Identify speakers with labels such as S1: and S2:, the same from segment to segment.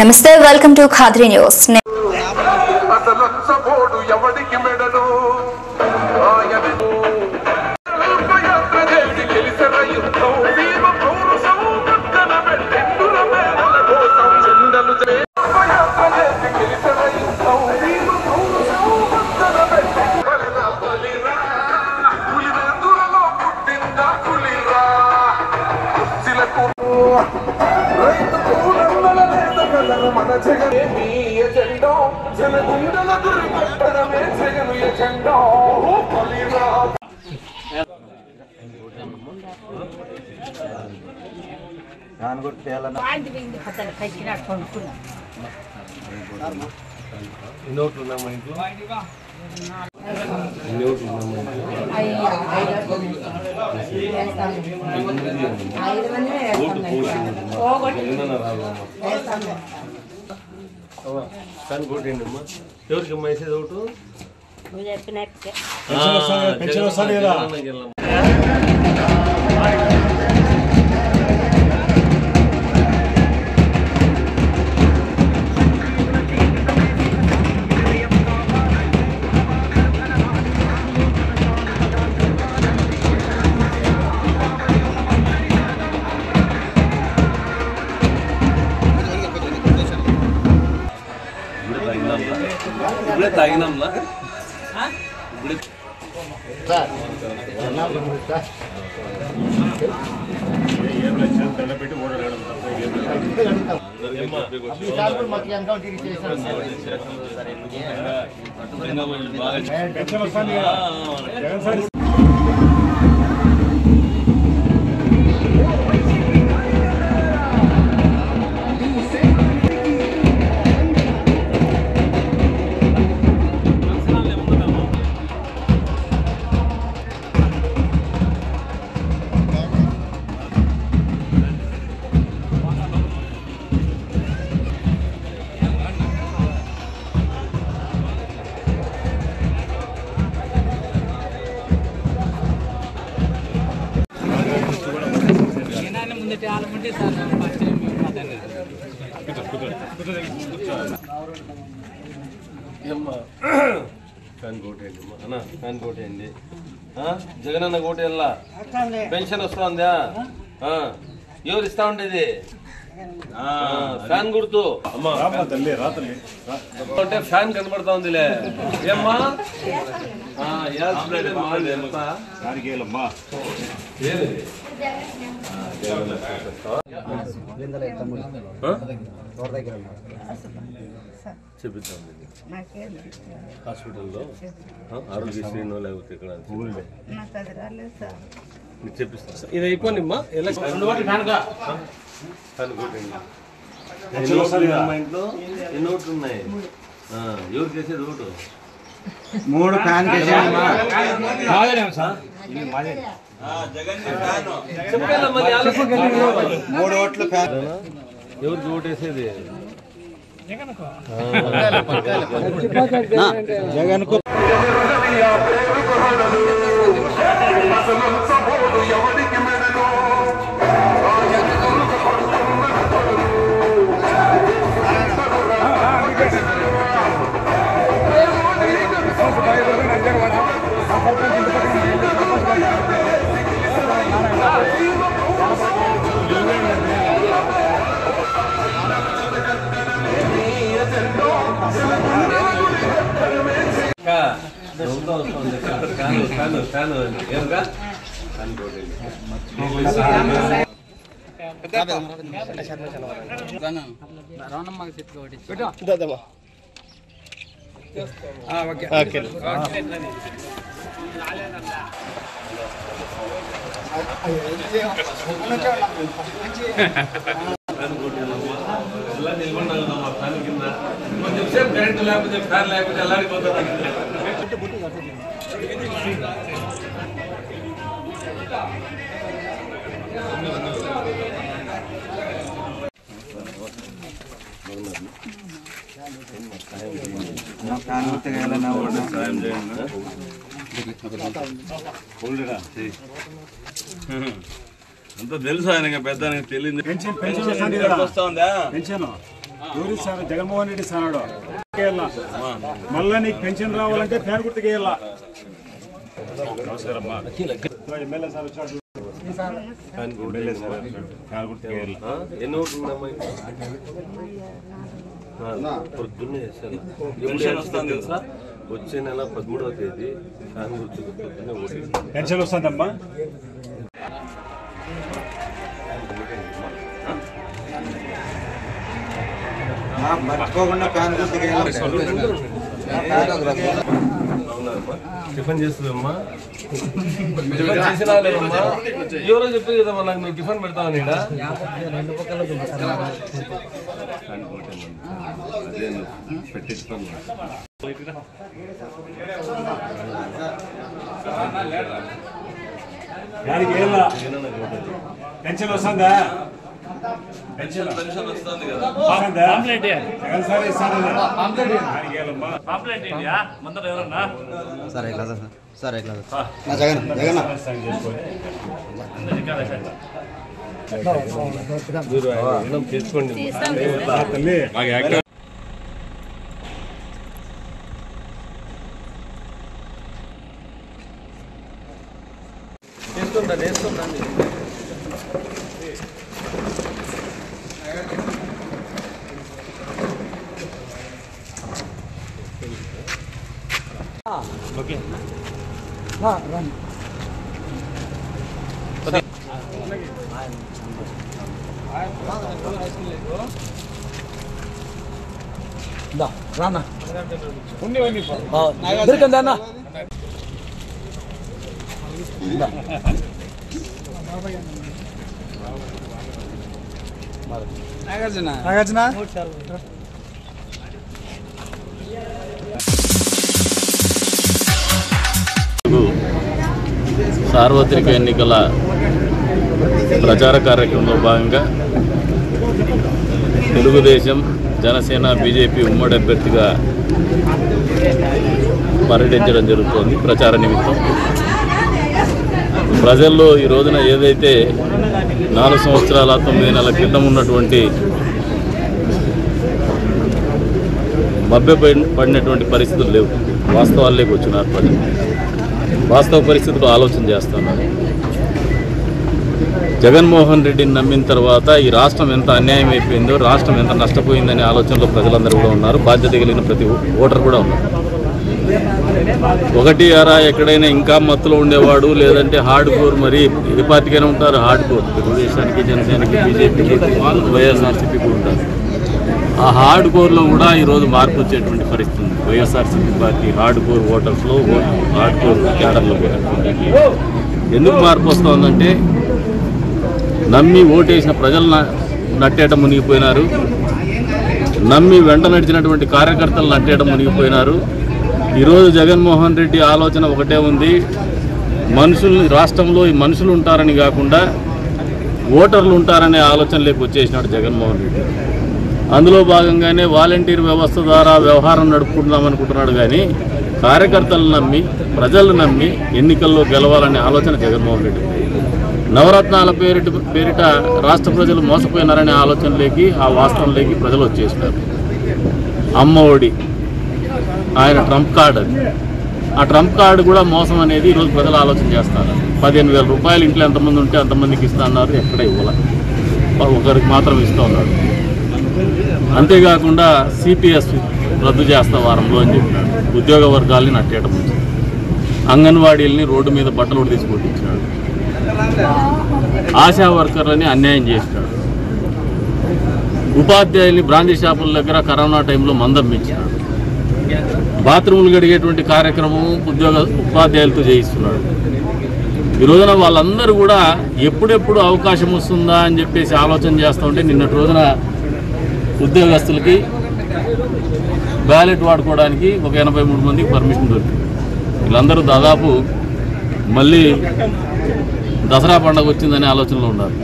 S1: నమస్తే, welcome to Khadri news.
S2: ఎవరికి message ఒకటి తాగినాంలా జగనన్న కోటేళ్ళ పెన్షన్ వస్తుందా? ఎవరు ఇస్తా ఉండేది? ఫ్యాన్ గుర్తు అంటే ఫ్యాన్ కనబడతా ఉందిలే. ఏమ్మా చెప్తాం హాస్పిటల్లో ఆరోగ్యశ్రీనో లేకపోతే ఇక్కడ చెప్పిస్తాం. ఇది అయిపోయింది అమ్మా. మా ఇంట్లో ఎన్ని ఓట్లు ఉన్నాయి? ఎవరు చేసేది ఓటు?
S3: 3 ఫ్యాన్ ఓట్లు ఫ్యాన్.
S2: ఎవరికి ఓటు వేసేది?
S3: జగన్ కు
S2: కరెంటు లేకపోతే ఫ్యాన్ లేకపోతే అల్లాడిపోతారు.
S4: అంత తెలుసు ఆయనకి పెద్ద తెలియదు.
S3: పెన్షన్
S4: ఎవరు ఇస్తాను? జగన్మోహన్ రెడ్డి ఇస్తాడు. మళ్ళా నీకు పెన్షన్ రావాలంటే ఫ్యాన్ గుర్తుకు వేయాలా. నమస్కారం ఎమ్మెల్యే సార్ వచ్చాడు. ఫ్యాన్ గుర్తుకు వేయాలి.
S2: ఎన్ని ఓట్లు పొద్దున్నే వచ్చే నెల 13వ తేదీ ఫ్యాన్ గుర్తుకు పొద్దున్నే ఓటు.
S4: పెన్షన్ వస్తుందమ్మా.
S3: మర్చిపోకుండా ఫ్యాన్ గుర్తుకు వేయాలి.
S2: టిఫిన్ చేస్తుందమ్మా. టిఫిన్ చేసినా లేదమ్మా. ఎవరో చెప్పి కదా మళ్ళీ నువ్వు టిఫిన్ పెడతావు. అదే పెట్టి
S4: పెన్షన్ వస్తుందా? పెన్షన్ వస్తుంది కదా.
S3: సరే జగన్
S2: తీసుకోండి. వేసుకుంటాను.
S4: ఓకే
S5: రానా దొరికిందన్నా. నాగార్జున
S6: సార్వత్రిక ఎన్నికల ప్రచార కార్యక్రమంలో భాగంగా తెలుగుదేశం, జనసేన, బీజేపీ ఉమ్మడి అభ్యర్థిగా పర్యటించడం జరుగుతోంది ప్రచార నిమిత్తం. ప్రజల్లో ఈ రోజున ఏదైతే 4 సంవత్సరాల 9 నెలల క్రితం ఉన్నటువంటి మభ్యపడినటువంటి పరిస్థితులు లేవు. వాస్తవాల్లోకి వచ్చినారు ప్రజలు. వాస్తవ పరిస్థితులు ఆలోచన చేస్తున్నారు. జగన్మోహన్ రెడ్డిని నమ్మిన తర్వాత ఈ రాష్ట్రం ఎంత అన్యాయం అయిపోయిందో, రాష్ట్రం ఎంత నష్టపోయిందనే ఆలోచనలో ప్రజలందరూ కూడా ఉన్నారు. బాధ్యత కలిగిన ప్రతి ఓటర్ కూడా ఉన్నారు. ఒకటి అరా ఎక్కడైనా ఇంకా మత్తులో ఉండేవాడు, లేదంటే హార్డ్ కోర్, మరి ఏ పార్టీకైనా ఉంటారు హార్డ్ కోర్. తెలుగుదేశానికి, జనసేనకి, బీజేపీకి, వైఎస్ఆర్సీపీకి ఉంటారు. ఆ హార్డ్ కోర్లో కూడా ఈరోజు మార్పు వచ్చేటువంటి పరిస్థితి ఉంది. వైఎస్ఆర్సీపీ పార్టీ హార్డ్ కోర్ ఓటర్స్లో, హార్డ్ కోర్ క్యాడర్లో కూడా ఎందుకు మార్పు వస్తుందంటే, నమ్మి ఓటేసిన ప్రజలు నట్టేట మునిగిపోయినారు. నమ్మి వెంట నడిచినటువంటి కార్యకర్తలు నట్టేట మునిగిపోయినారు. ఈరోజు జగన్మోహన్ రెడ్డి ఆలోచన ఒకటే ఉంది. మనుషులు రాష్ట్రంలో ఈ మనుషులు ఉంటారని కాకుండా ఓటర్లు ఉంటారనే ఆలోచనలోకి వచ్చేసినాడు జగన్మోహన్ రెడ్డి. అందులో భాగంగానే వాలంటీర్ వ్యవస్థ ద్వారా వ్యవహారం నడుపుకుందాం అనుకుంటున్నాడు. కానీ కార్యకర్తలు నమ్మి, ప్రజలు నమ్మి ఎన్నికల్లో గెలవాలనే ఆలోచన జగన్మోహన్ రెడ్డి. నవరత్నాల పేరిట రాష్ట్ర ప్రజలు మోసపోయినారనే ఆలోచనలోకి, ఆ వాస్తవంలోకి ప్రజలు వచ్చేసినారు. అమ్మ ఒడి ఆయన ట్రంప్ కార్డు, అది ఆ ట్రంప్ కార్డు కూడా మోసం అనేది ఈరోజు ప్రజలు ఆలోచన చేస్తారు. 15,000 రూపాయలు ఇంట్లో ఎంతమంది ఉంటే అంతమందికి ఇస్తా అన్నారు. ఎక్కడ ఇవ్వాల, ఒకరికి మాత్రం ఇస్తూ ఉన్నారు. అంతేకాకుండా సిపిఎస్ రద్దు చేస్తా వారంలో అని చెప్పినాడు. ఉద్యోగ వర్గాల్ని నట్టేయడం, అంగన్వాడీలని రోడ్డు మీద బట్టలు తీసుకొట్టించినాడు. ఆశా వర్కర్లని అన్యాయం చేసినాడు. ఉపాధ్యాయుల్ని బ్రాందీ షాపుల దగ్గర కరోనా టైంలో మందమ్మించినాడు. బాత్రూములు గడిగేటువంటి కార్యక్రమం ఉపాధ్యాయులతో చేయిస్తున్నాడు. ఈ రోజున వాళ్ళందరూ కూడా ఎప్పుడెప్పుడు అవకాశం వస్తుందా అని చెప్పేసి ఆలోచన చేస్తూ ఉంటే, నిన్నటి రోజున ఉద్యోగస్తులకి బ్యాలెట్ వాడుకోవడానికి ఒక 83 మందికి పర్మిషన్ దొరికింది. వీళ్ళందరూ దాదాపు మళ్ళీ దసరా పండుగ వచ్చిందనే ఆలోచనలో ఉన్నారు.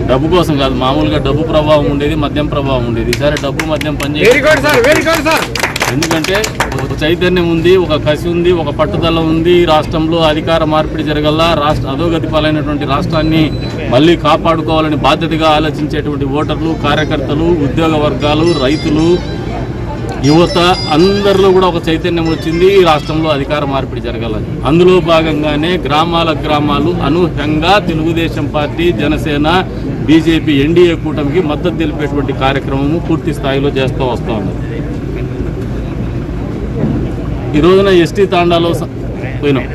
S6: డబ్బు కోసం కాదు, మామూలుగా డబ్బు ప్రభావం ఉండేది, మద్యం ప్రభావం ఉండేది. ఈసారి డబ్బు మద్యం పనిచేయదు. ఎందుకంటే ఒక చైతన్యం ఉంది, ఒక కసి ఉంది, ఒక పట్టుదల ఉంది. రాష్ట్రంలో అధికార మార్పిడి జరగల్లా, రాష్ట్ర అధోగతి పాలైనటువంటి రాష్ట్రాన్ని మళ్ళీ కాపాడుకోవాలని బాధ్యతగా ఆలోచించేటువంటి ఓటర్లు, కార్యకర్తలు, ఉద్యోగ వర్గాలు, రైతులు, యువత అందరిలో కూడా ఒక చైతన్యం వచ్చింది. ఈ రాష్ట్రంలో అధికార మార్పిడి జరగాలని. అందులో భాగంగానే గ్రామాలు అనూహ్యంగా Telugu Desam party, Janasena, BJP NDA కూటమికి మద్దతు తెలిపేటువంటి కార్యక్రమము పూర్తి స్థాయిలో చేస్తూ వస్తూ ఉన్నారు. ఈ రోజున ఎస్టీ తాండాలో పోయినాం,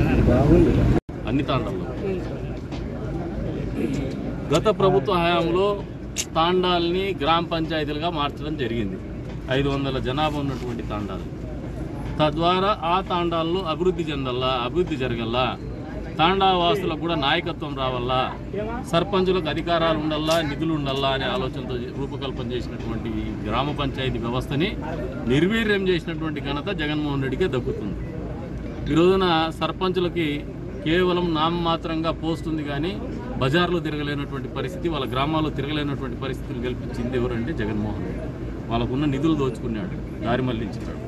S6: అన్ని తాండాల్లో. గత ప్రభుత్వ హయాంలో తాండాల్ని గ్రామ పంచాయతీలుగా మార్చడం జరిగింది. 500 జనాభా ఉన్నటువంటి తాండాలు. తద్వారా ఆ తాండాల్లో అభివృద్ధి జరగల్లా, తాండావాసులకు కూడా నాయకత్వం రావాలా, సర్పంచులకు అధికారాలు ఉండాలా, నిధులు ఉండాలా అనే ఆలోచనతో రూపకల్పన చేసినటువంటి గ్రామ పంచాయతీ వ్యవస్థని నిర్వీర్యం చేసినటువంటి ఘనత జగన్మోహన్ రెడ్డికే దక్కుతుంది. ఈ రోజున సర్పంచులకి కేవలం నామమాత్రంగా పోస్ట్ ఉంది, కానీ బజార్లో తిరగలేనటువంటి పరిస్థితి, వాళ్ళ గ్రామాల్లో తిరగలేనటువంటి పరిస్థితులు కల్పించింది ఎవరంటే జగన్మోహన్ రెడ్డి. వాళ్ళకున్న నిధులు దోచుకున్నాడు, దారి మళ్లించాడు.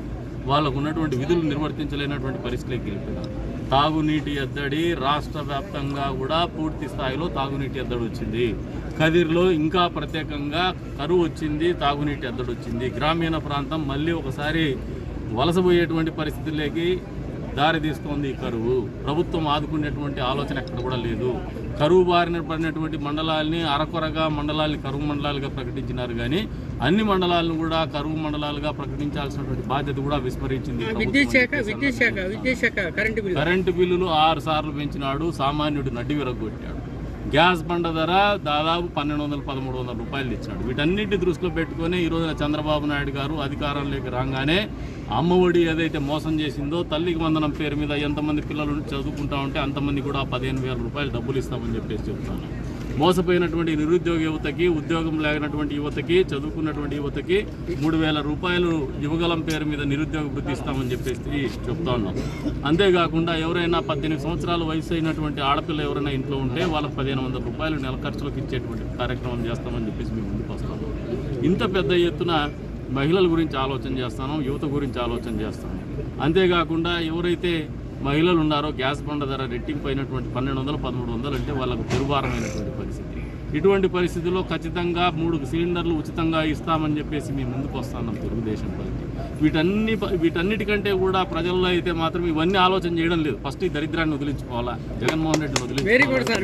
S6: వాళ్ళకు ఉన్నటువంటి విధులు నిర్వర్తించలేనటువంటి పరిస్థితికి వెళ్ళిపోయారు. తాగునీటి ఎద్దడి రాష్ట్ర వ్యాప్తంగా కూడా పూర్తి స్థాయిలో తాగునీటి ఎద్దడి వచ్చింది. కదిర్లో ఇంకా ప్రత్యేకంగా కరువు వచ్చింది, తాగునీటి ఎద్దడి వచ్చింది. గ్రామీణ ప్రాంతం మళ్ళీ ఒకసారి వలసపోయేటువంటి పరిస్థితుల్లోకి దారి తీస్తోంది ఈ కరువు. ప్రభుత్వం ఆదుకునేటువంటి ఆలోచన ఎక్కడ కూడా లేదు. కరువు బారిన పడినటువంటి మండలాల్ని అరకొరగా మండలాల్ని కరువు మండలాలుగా ప్రకటించినారు, కానీ అన్ని మండలాలను కూడా కరువు మండలాలుగా ప్రకటించాల్సినటువంటి బాధ్యత కూడా విస్మరించింది. కరెంటు బిల్లులు 6 సార్లు పెంచినాడు, సామాన్యుడు నడ్డి విరగొట్టాడు. గ్యాస్ బండ ధర దాదాపు 1200-1300 రూపాయలు ఇచ్చినాడు. వీటన్నిటి దృష్టిలో పెట్టుకుని ఈ రోజున చంద్రబాబు నాయుడు గారు అధికారంలోకి రాగానే అమ్మఒడి ఏదైతే మోసం చేసిందో, తల్లికి వందనం పేరు మీద ఎంతమంది పిల్లలు చదువుకుంటా ఉంటే అంతమంది కూడా 15,000 రూపాయలు డబ్బులు ఇస్తామని చెప్పేసి చెప్తాను. మోసపోయినటువంటి నిరుద్యోగ యువతకి, ఉద్యోగం లేనటువంటి యువతకి, చదువుకున్నటువంటి యువతకి 3,000 రూపాయలు యువగలం పేరు మీద నిరుద్యోగ వృత్తి ఇస్తామని చెప్పేసి చెప్తా ఉన్నాం. అంతేకాకుండా ఎవరైనా 18 సంవత్సరాల వయసు అయినటువంటి ఆడపిల్ల ఎవరైనా ఇంట్లో ఉంటే వాళ్ళకి 1,500 రూపాయలు నెల ఖర్చులకు ఇచ్చేటువంటి కార్యక్రమం చేస్తామని చెప్పేసి మేము ముందుకు వస్తాము. ఇంత పెద్ద ఎత్తున మహిళల గురించి ఆలోచన చేస్తాను, యువత గురించి ఆలోచన చేస్తాను. అంతేకాకుండా ఎవరైతే మహిళలు ఉన్నారో గ్యాస్ బండ ధర రెట్టింపు అయినటువంటి 1,200-1,300 అంటే వాళ్ళకు పెరుభారమైనటువంటి పరిస్థితి. ఇటువంటి పరిస్థితుల్లో ఖచ్చితంగా 3 సిలిండర్లు ఉచితంగా ఇస్తామని చెప్పేసి మేము ముందుకు వస్తున్నాం తెలుగుదేశం పార్టీ. వీటన్నిటికంటే కూడా ప్రజల్లో అయితే మాత్రం ఇవన్నీ ఆలోచన చేయడం లేదు. ఫస్ట్ ఈ దరిద్రాన్ని వదిలించుకోవాలా, జగన్మోహన్ రెడ్డిని వదిలించుకోవాలా,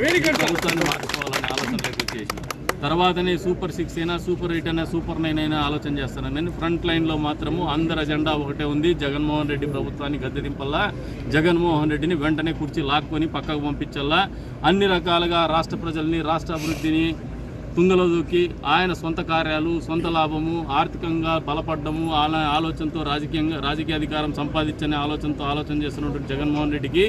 S6: ప్రభుత్వాన్ని మార్చుకోవాలని ఆలోచనలోకి వచ్చేసి తర్వాతనే సూపర్ 6 అయినా, సూపర్ 8 అయినా, సూపర్ 9 అయినా ఆలోచన చేస్తాను. నేను ఫ్రంట్ లైన్లో మాత్రము అందరి అజెండా ఒకటే ఉంది, జగన్మోహన్ రెడ్డి ప్రభుత్వాన్ని గద్దె దింపల్లా, జగన్మోహన్ రెడ్డిని వెంటనే కుర్చీ లాక్కొని పక్కకు పంపించల్లా, అన్ని రకాలుగా రాష్ట్ర ప్రజల్ని, రాష్ట్ర అభివృద్ధిని తుంగలో దూకి ఆయన సొంత కార్యాలు, సొంత లాభము, ఆర్థికంగా బలపడ్డము ఆలోచనతో రాజకీయ అధికారం సంపాదించనే ఆలోచన చేస్తున్నటువంటి జగన్మోహన్ రెడ్డికి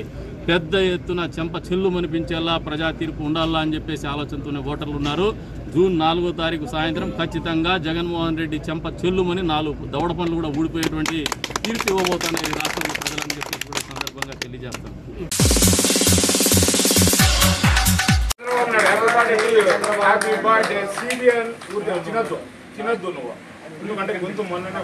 S6: పెద్ద ఎత్తున చెంప చెల్లు మనిపించేలా ప్రజా తీర్పు ఉండాలా అని చెప్పేసి ఆలోచనతోనే ఓటర్లు ఉన్నారు. జూన్ 4వ తారీఖు సాయంత్రం ఖచ్చితంగా జగన్మోహన్ రెడ్డి చెంప చెల్లుమని 4 దవడ పనులు కూడా ఊడిపోయేటువంటి తీర్పు ఇవ్వబోతున్న ఈ రాష్ట్రంలో ప్రజలని చెప్పేసి కూడా సందర్భంగా తెలియజేస్తాను.
S4: ఎందుకంటే గొంతు మొన్ననే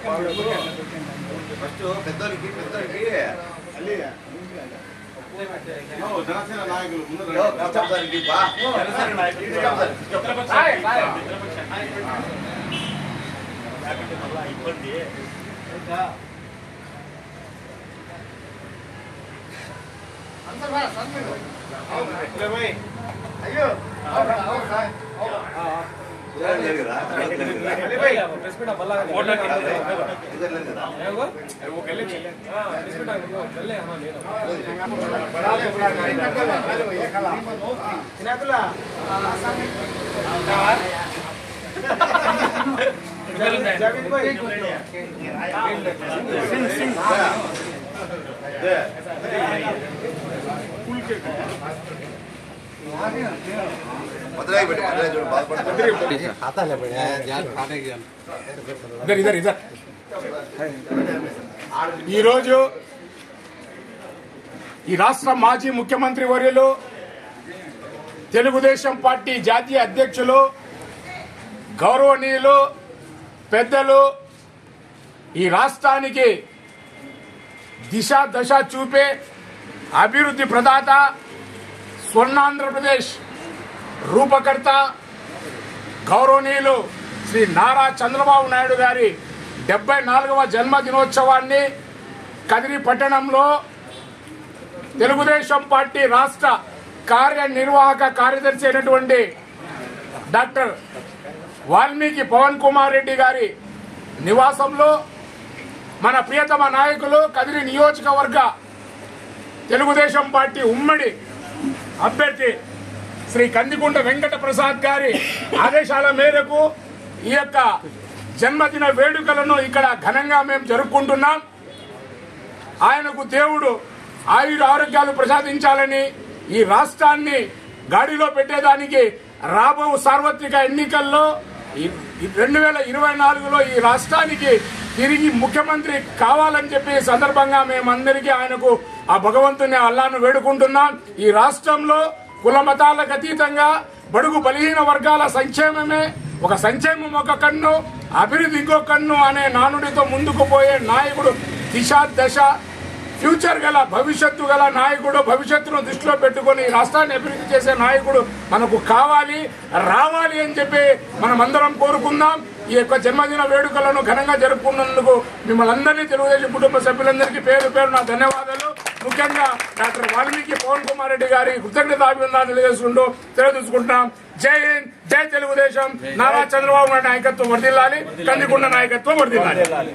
S4: జనసేన నాయకులు అయ్యో ఈరోజు ఈ రాష్ట్ర మాజీ ముఖ్యమంత్రి వర్యులు, తెలుగుదేశం పార్టీ జాతీయ అధ్యక్షులు, గౌరవనీయులు, పెద్దలు, ఈ రాష్ట్రానికి దిశ దశ చూపే అభివృద్ధి ప్రదాత, స్వర్ణాంధ్రప్రదేశ్
S7: రూపకర్త గౌరవనీయులు శ్రీ నారా చంద్రబాబు నాయుడు గారి 74వ జన్మదినోత్సవాన్ని కదిరి పట్టణంలో తెలుగుదేశం పార్టీ రాష్ట్ర కార్యనిర్వాహక కార్యదర్శి అయినటువంటి డాక్టర్ వాల్మీకి పవన్ కుమార్ రెడ్డి గారి నివాసంలో మన ప్రియతమ నాయకులు కదిరి నియోజకవర్గ తెలుగుదేశం పార్టీ ఉమ్మడి అభ్యర్థి శ్రీ కందికుంట వెంకట ప్రసాద్ గారి ఆదేశాల మేరకు ఈ యొక్క జన్మదిన వేడుకలను ఇక్కడ ఘనంగా మేము జరుపుకుంటున్నాం. ఆయనకు దేవుడు ఆయుర ఆరోగ్యాలు ప్రసాదించాలని, ఈ రాష్ట్రాన్ని గాడిలో పెట్టేదానికి రాబో సార్వత్రిక ఎన్నికల్లో 2024లో ఈ రాష్ట్రానికి తిరిగి ముఖ్యమంత్రి కావాలని చెప్పి సందర్భంగా మేమందరికీ ఆయనకు ఆ భగవంతుని అల్లాను వేడుకుంటున్నాం. ఈ రాష్ట్రంలో కుల మతాలకు అతీతంగా బడుగు బలహీన వర్గాల సంక్షేమమే ఒక సంక్షేమం ఒక కన్ను, అభివృద్ధి ఇంకో కన్ను అనే నానుడితో ముందుకు పోయే నాయకుడు, దిశ దశ ఫ్యూచర్ గల భవిష్యత్తు గల నాయకుడు, భవిష్యత్తును దృష్టిలో పెట్టుకుని రాష్ట్రాన్ని అభివృద్ధి చేసే నాయకుడు మనకు కావాలి, రావాలి అని చెప్పి మనమందరం కోరుకుందాం. ఈ యొక్క జన్మదిన వేడుకలను ఘనంగా జరుపుకున్నందుకు మిమ్మల్ని అందరినీ తెలుగుదేశం కుటుంబ సభ్యులందరికీ పేరు పేరు నా ధన్యవాదాలు. ముఖ్యంగా డాక్టర్ వాల్మీకి పవన్ కుమార్ రెడ్డి గారి కృతజ్ఞతాభివందనాలు తెలియజేసుకుంటున్నాం. జై హింద్, జై తెలుగుదేశం. నారా చంద్రబాబు నాయుడు నాయకత్వం వర్ధిల్లాలి, కందికుంట నాయకత్వం వర్ధిల్లాలి.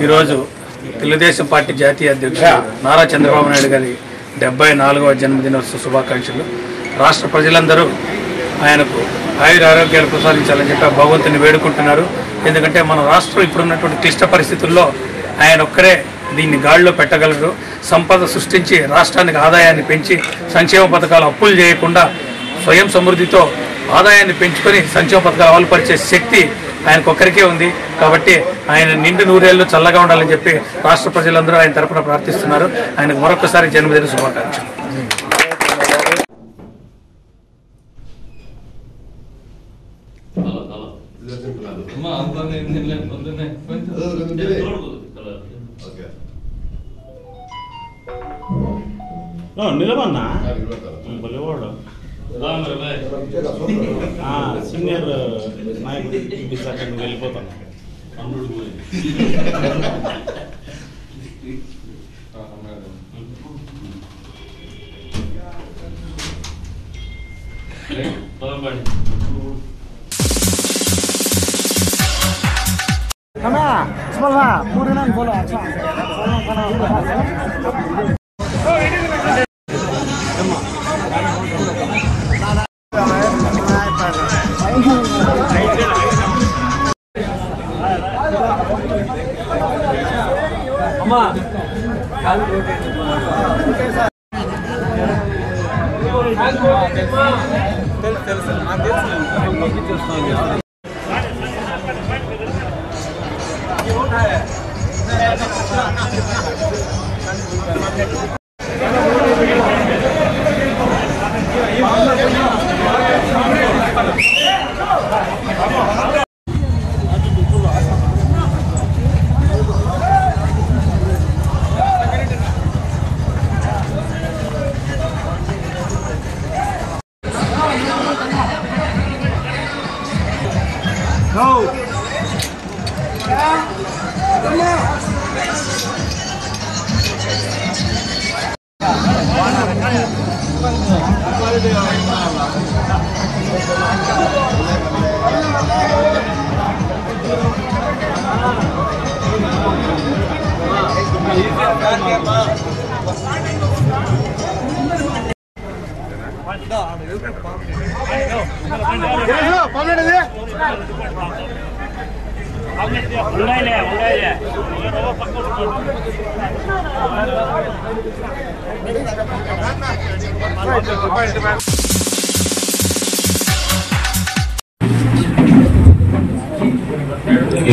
S8: ఈరోజు తెలుగుదేశం పార్టీ జాతీయ అధ్యక్షుడు నారా చంద్రబాబు నాయుడు గారి 74వ జన్మదినోత్సవ శుభాకాంక్షలు. రాష్ట్ర ప్రజలందరూ ఆయనకు ఆయుర ఆరోగ్యాలు ప్రసాదించాలని చెప్పి భగవంతుని వేడుకుంటున్నారు. ఎందుకంటే మన రాష్ట్రం ఇప్పుడున్నటువంటి క్లిష్ట పరిస్థితుల్లో ఆయన ఒక్కరే దీన్ని గాడిలో పెట్టగలరు. సంపద సృష్టించి రాష్ట్రానికి ఆదాయాన్ని పెంచి సంక్షేమ పథకాలు అప్పులు చేయకుండా స్వయం సమృద్ధితో ఆదాయాన్ని పెంచుకొని సంక్షేమ పథకాలు అమలుపరిచే శక్తి ఆయనకొక్కరికే ఉంది. కాబట్టి ఆయన నిండు నూరేళ్లు చల్లగా ఉండాలని చెప్పి రాష్ట్ర ప్రజలందరూ ఆయన తరఫున ప్రార్థిస్తున్నారు. ఆయనకు మరొకసారి జన్మదిన శుభాకాంక్షలు.
S4: నిలబన్నా బలివాడు సీనియర్ నాయకుడు అక్కడికి వెళ్ళిపోతాను.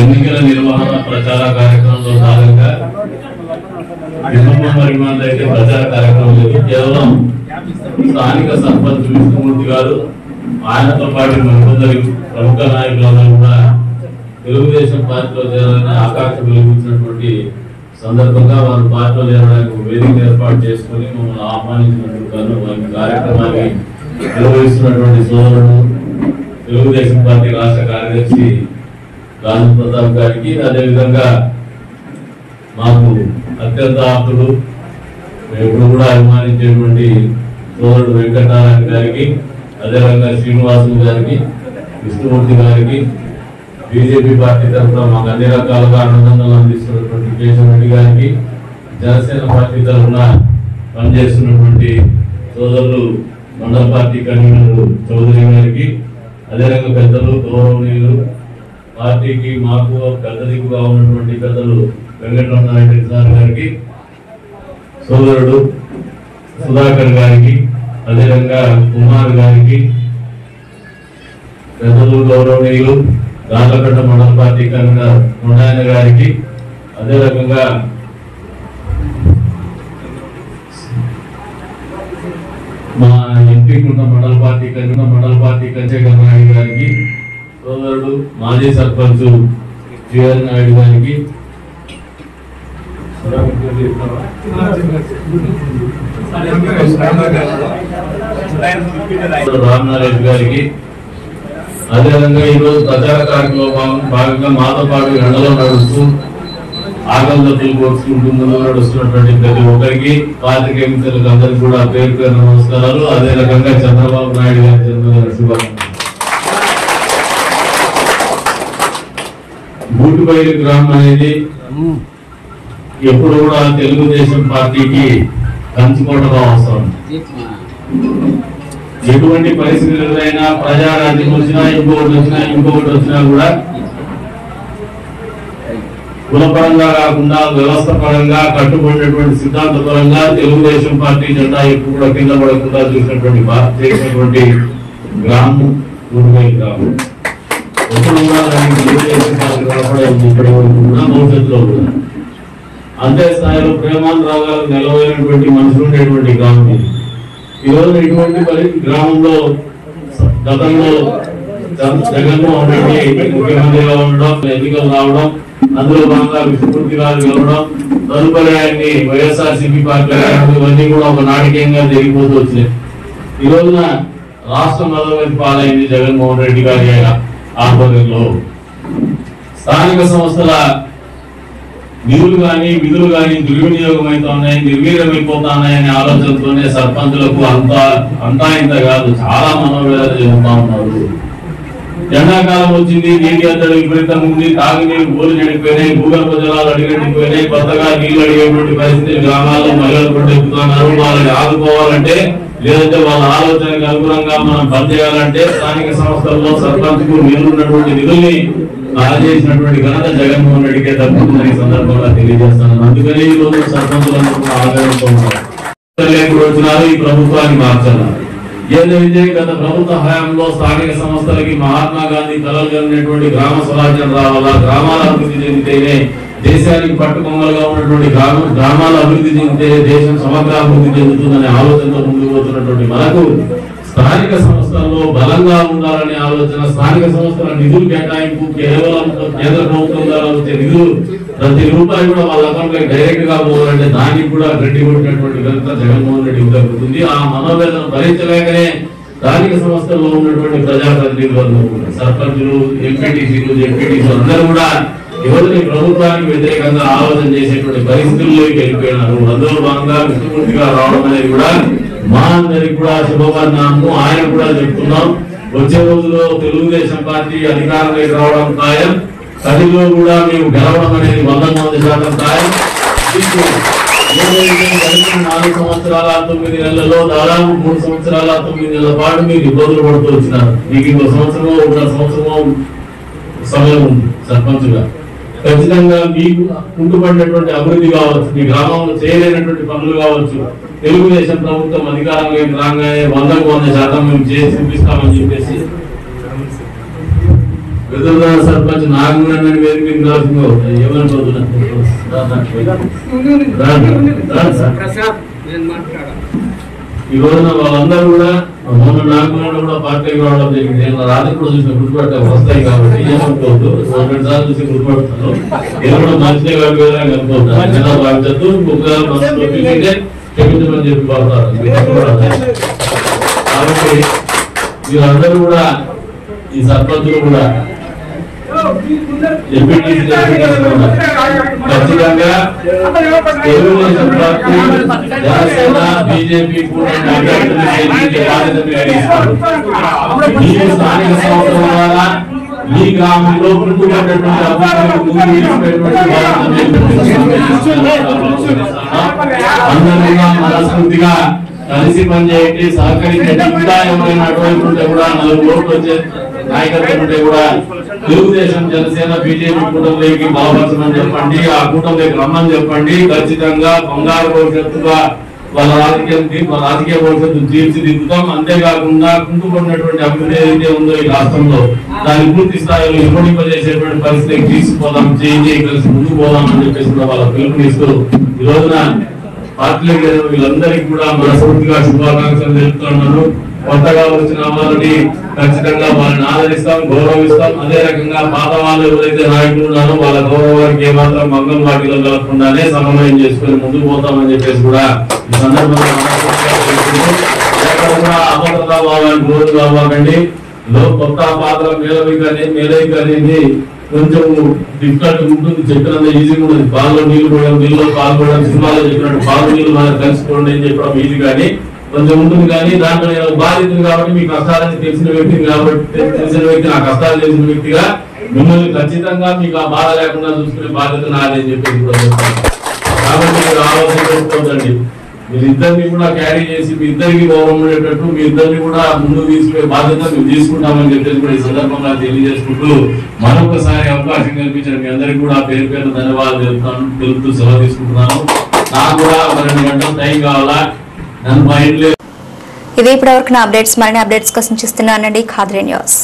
S6: ఎన్నికల నిర్వహణ ప్రచార కార్యక్రమంలో భాగంగా నిర్మల్ అయితే ప్రచార కార్యక్రమం లేదు. కేవలం స్థానిక సర్పంచ్ విష్ణుమూర్తి గారు ఆయనతో పాటు మరికొందరు ప్రముఖ నాయకులందరూ కూడా తెలుగుదేశం పార్టీలో చేరాలని ఆకాంక్ష వెలిగించినటువంటి సందర్భంగా వారు పార్టీలో చేరడానికి వేదిక ఏర్పాటు చేసుకుని మమ్మల్ని ఆహ్వానించినందుకు గాను వారి కార్యక్రమాన్ని నిర్వహిస్తున్నటువంటి సోదరుడు తెలుగుదేశం పార్టీ రాష్ట్ర కార్యదర్శి రాజు ప్రతాప్ గారికి, అదేవిధంగా మాకు అత్యంత ఆప్తుడు, ఎప్పుడు కూడా అభిమానించేటువంటి సోదరుడు వెంకటనారాయణ గారికి, అదేవిధంగా శ్రీనివాసులు గారికి, విష్ణుమూర్తి గారికి, బీజేపీ పార్టీ తరఫున మాకు అన్ని రకాలుగా అన్నదండలు అందిస్తున్నటువంటి కేశవరెడ్డి గారికి, జనసేన పార్టీ తరఫున పనిచేస్తున్నటువంటి సోదరులు మండల పార్టీ కన్వీనర్ చౌదరి గారికి, అదేవిధంగా పెద్దలు గౌరవనీయులు పార్టీకి మాకు పెద్ద దిగుగా ఉన్నటువంటి పెద్దలు వెంకటరమణారెడ్డి సార్ గారికి, సోదరుడు సుధాకర్ గారికి, అదేవిధంగా కుమార్ గారికి, పెద్దలు గౌరవనీయులు గార్లపేట మండల పార్టీ కన్వీనర్ కొండాయన గారికి, అదే రకంగా మా ఎంపీ కుంట మండల పార్టీ చంద్రశేఖర్ నాయుడు గారికి, సోదరుడు మాజీ సర్పంచ్ జిఆర్ నాయుడు గారికి, రామనారాయణ గారికి, అదేవిధంగా ఈరోజు ప్రచార కార్యక్రమంలో భాగంగా మాతో పాటు ఎండలో నడుస్తూ ఆగంతులు కోర్చుకుంటూ ముందు నడుస్తున్నటువంటి ప్రతి ఒక్కరికి పాత్రికేయ మిత్రులకు అందరికీ కూడా పేరు పేరు నమస్కారాలు. అదే రకంగా చంద్రబాబు నాయుడు గారి జన్మదిన శుభాకాంక్షలు. బూటుబయలు గ్రామం అనేది ఎప్పుడు కూడా తెలుగుదేశం పార్టీకి కంచుకోవడం అవసరం. ఎటువంటి పరిస్థితులు ఎదురైనా, ప్రజారాజ్యం వచ్చినా, ఇంకొకటి వచ్చినా కూడా కులపరంగా కాకుండా వ్యవస్థ పరంగా కట్టుబడినటువంటి సిద్ధాంత పరంగా తెలుగుదేశం పార్టీ జెండా ఎప్పుడు కూడా కింద పడకుండా చేసినటువంటి గ్రామం బూటుబయలు గ్రామం. ఎప్పుడు కూడా దానికి తెలుగుదేశం పార్టీ కనపడే ఉంది ఇప్పటి వరకు కూడా, భవిష్యత్తులో కూడా. అంతే స్థాయిలో ప్రేమాంధ్రావు గారు నిలవైనటువంటి మనుషులు ఉండేటువంటి గ్రామం ఇది. ఈరోజు ఇటువంటి గ్రామంలో గతంలో జగన్మోహన్ రెడ్డి ముఖ్యమంత్రిగా ఉండడం, ఎన్నికలు రావడం, అందులో భాగంగా విష్ణుమూర్తి గారు గెలవడం, తదుపరి ఆయన్ని వైఎస్ఆర్సీపీ పార్టీ ఇవన్నీ కూడా ఒక నాటకీయంగా జరిగిపోతూ వచ్చినాయి. ఈ రోజున రాష్ట్రం అధోగతి పాలైంది జగన్మోహన్ రెడ్డి గారి ఆధ్వర్యంలో. స్థానిక సంస్థల నిధులు కానీ విధులు కానీ దుర్వినియోగం అవుతున్నాయి, నిర్వీర్యమైపోతున్నాయనే ఆలోచనతోనే సర్పంచులకు అంతా ఇంత కాదు, చాలా మనోవేదన చెందుతా ఉన్నారు. ఎండాకాలం వచ్చింది, నీటి అంతటి విపరీతంగా ఉంది, తాగునీరు బోలు చెడిపోయినాయి, భూగర్భ జలాలు అడిగడిపోయినాయి, కొత్తగా నీళ్లు అడిగేటువంటి పరిస్థితి గ్రామాల్లో మహిళలు పట్టెక్కుతున్నారు. వాళ్ళని ఆదుకోవాలంటే, లేదంటే వాళ్ళ ఆలోచనకు అనుగుణంగా మనం పనిచేయాలంటే స్థానిక సంస్థల్లో సర్పంచ్కు నిధులున్నటువంటి నిధుల్ని చేసినటువంటి ఘనత జగన్మోహన్ రెడ్డికే తప్పుతుందని సందర్భంగా తెలియజేస్తాను. అందుకని ఈ రోజు సర్పంచులందరూ ఆగ్రహంతో వచ్చినారు, ఈ ప్రభుత్వాన్ని మార్చారు. ఏదైతే గత ప్రభుత్వ హయాంలో స్థానిక సంస్థలకి మహాత్మా గాంధీ కలలు కలిగినటువంటి గ్రామ స్వరాజ్యం రావాలా, గ్రామాల అభివృద్ధి చెందితేనే దేశానికి పట్టుకొమ్మలుగా ఉన్నటువంటి గ్రామాల అభివృద్ధి చెందితే దేశం సమగ్ర అభివృద్ధి చెందుతుందనే ఆలోచనతో ముందుకు పోతున్నటువంటి మనకు స్థానిక సంస్థల్లో బలంగా ఉండాలనే ఆలోచన, స్థానిక సంస్థల నిధులు కేటాయింపు కేవలం కేంద్ర ప్రభుత్వం ద్వారా వచ్చే నిధులు ప్రతి రూపాయి కూడా వాళ్ళ అకౌంట్ డైరెక్ట్ గా పోవాలంటే దానికి కూడా గట్టి కొట్టినటువంటి ఘనత జగన్మోహన్ రెడ్డి దక్కుతుంది. ఆ మనోవేదన భరించలేకనే స్థానిక సంస్థల్లో ఉన్నటువంటి ప్రజాప్రతినిధులు, సర్పంచులు, ఎంపీటీసీలు, జెడ్పీటీసీలు అందరూ కూడా ఎవరిని ప్రభుత్వానికి వ్యతిరేకంగా ఆలోచన చేసేటువంటి పరిస్థితుల్లోకి వెళ్ళిపోయినారు. అందులో భాగంగా విష్ణుమూర్తిగా రావడం అనేది కూడా మా అందరికి కూడా శుభపరిణామము. ఆయన కూడా చెప్తున్నాం, వచ్చే రోజుల్లో తెలుగుదేశం పార్టీ అధికారంలోకి రావడం ఖాయం, కదిలో కూడా మేము గెలవడం అనేది 100% ఖాయం. 4 సంవత్సరాల 9 నెలల్లో దాదాపు 3 సంవత్సరాల 9 నెలల పాటు మీరు ఇబ్బందులు పడుతూ వచ్చినారు. మీకు ఇంకో సంవత్సరమో 1.5 సంవత్సరమో సమయం ఉంది సర్పంచ్గా. ఖచ్చితంగా మీకు కుంటుపడినటువంటి అభివృద్ధి కావచ్చు, మీ గ్రామంలో చేయలేనటువంటి పనులు కావచ్చు, తెలుగుదేశం ప్రభుత్వం అధికారంలోకి రాగానే 100% మేము చేసి చూపిస్తామని చెప్పేసి వెదురుదార సర్పంచ్ నాగమణి వేదిక ఏమనుకోతున్నా ఈ రోజున వాళ్ళందరూ కూడా మొన్న నాగమణి కూడా పార్టీకి రావడం జరిగింది. రాత్రి కూడా చూసిన గుర్తుపట్ట వస్తాయి కాబట్టి ఏమనుకోవద్దు, 2 సార్లు చూసి గుర్తుపడతాను. ఏమన్నా మంచిదే కాకపోతే అనుకోవద్దు, బాధ్యత క్షమించమని చెప్పి పడతారు. కాబట్టి మీరందరూ కూడా ఈ సర్పంచులు కూడా ఖచ్చితంగా తెలుగుదేశం పార్టీ జనసేన బీజేపీ కూడా ఈ స్థానిక సంస్థల ద్వారా ఈ గ్రామంలో ముందుకున్నటువంటి అందరూ మనస్ఫూర్తిగా కలిసి పనిచేయండి, సహకరించండి. ఇంకా ఎవరైనా అటువైపు ఉంటే కూడా 4 ఓట్లు వచ్చే నాయకత్వం ఉంటే కూడా తెలుగుదేశం జనసేన బీజేపీ కూటమిలోకి బలపరచమని చెప్పండి, ఆ కూటమిలోకి రమ్మని చెప్పండి. ఖచ్చితంగా బంగారు భవిష్యత్తుగా వాళ్ళ రాజకీయ భవిష్యత్తు తీర్చిదిద్దుతాం. అంతేకాకుండా కుంటుపడినటువంటి అభివృద్ధి ఏదైతే ఉందో ఈ రాష్ట్రంలో దాన్ని పూర్తి స్థాయిలో ఇవ్వడింపజేసేటువంటి పరిస్థితికి తీసుకుపోదాం, చేయి కలిసి ముందుకు పోదాం అని చెప్పేసి వాళ్ళ పిలుపునిస్తూ ఈ రోజున పార్టీలకు వీళ్ళందరికీ కూడా మనస్ఫూర్తిగా శుభాకాంక్షలు తెలుపుతున్నాను. కొత్తగా వచ్చిన వారిని ఖచ్చితంగా వాళ్ళని ఆదరిస్తాం, గౌరవిస్తాం. అదే రకంగా పాత వాళ్ళు ఎవరైతే నాయకులు ఉన్నారో వాళ్ళ గౌరవానికి ఏమాత్రం మంగళ వాటిలో కలగకుండానే సమన్వయం చేసుకుని ముందుకు పోతామని చెప్పేసి కూడా ఈ సందర్భంగా అభద్రతా భావానికి రోజు కావాలండి. కొత్త పాత్ర మేలవి కానీ కొంచెం డిఫికల్ట్ ఉంటుంది, చెప్పినంత ఈజీగా ఉంటుంది. పాలలో నీళ్లు పోయడం, నీళ్ళలో పాలు పోయడం, సినిమాలో చెప్పినట్టు పాలు నీళ్ళు మనం కలిసిపోండి అని చెప్పడం ఈజీ కానీ కొంచెం ఉంటుంది. కానీ దాంట్లో నేను బాధితులు కాబట్టి మీ కష్టాలని తెలిసిన వ్యక్తిని కాబట్టి నా కష్టాలు తెలిసిన వ్యక్తిగా మిమ్మల్ని ఖచ్చితంగా మీకు ఆ బాధ లేకుండా చూసుకునే బాధ్యత నాది అని చెప్పేసి కూడా చెప్తాను. కాబట్టి మీరు ఆలోచన చేసుకోవద్దండి. మీరిద్దరిని కూడా క్యారీ చేసి మీ ఇద్దరికి గౌరవం ఉండేటట్టు మీ ఇద్దరిని కూడా ముందుకు తీసుకునే బాధ్యత మేము తీసుకుంటామని చెప్పేసి కూడా ఈ సందర్భంగా తెలియజేసుకుంటూ మరొకసారి అవకాశం కల్పించిన మీ అందరికీ కూడా పేరు పేరు ధన్యవాదాలు తెలుపుతూ సెలవు తీసుకుంటున్నాను. నాకు కూడా 2 గంటల టైం కావాలా, నన్ను మైండ్ లేదు.
S1: ఇది ఇప్పటివరకు నా అప్డేట్స్. మరిన్ని అప్డేట్స్ కోసం చూస్తున్నానండి ఖాద్రీ న్యూస్.